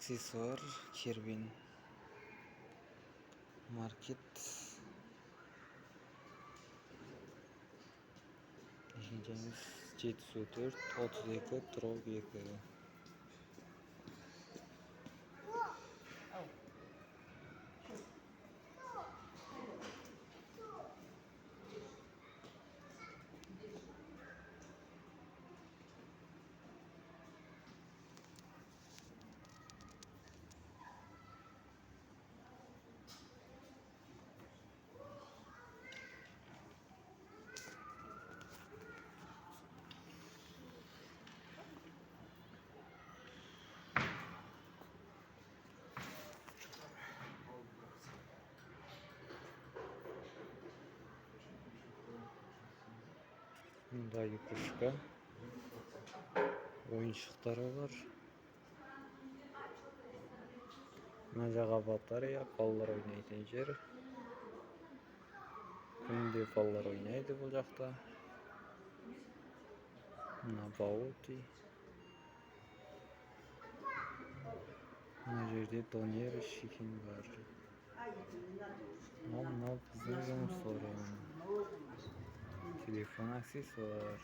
Aksesuar Kerbin market düşüncemiz 704 32 Trov 2. Bunda yupuşka oyuncakları var. Macağa batarya, ballar oynaydı yer. Şimdi ballar oynaydı bu jakta. Nabauti. Bu yerde Donier Şikin var. Nam bizim soru. Telefon aksesuar.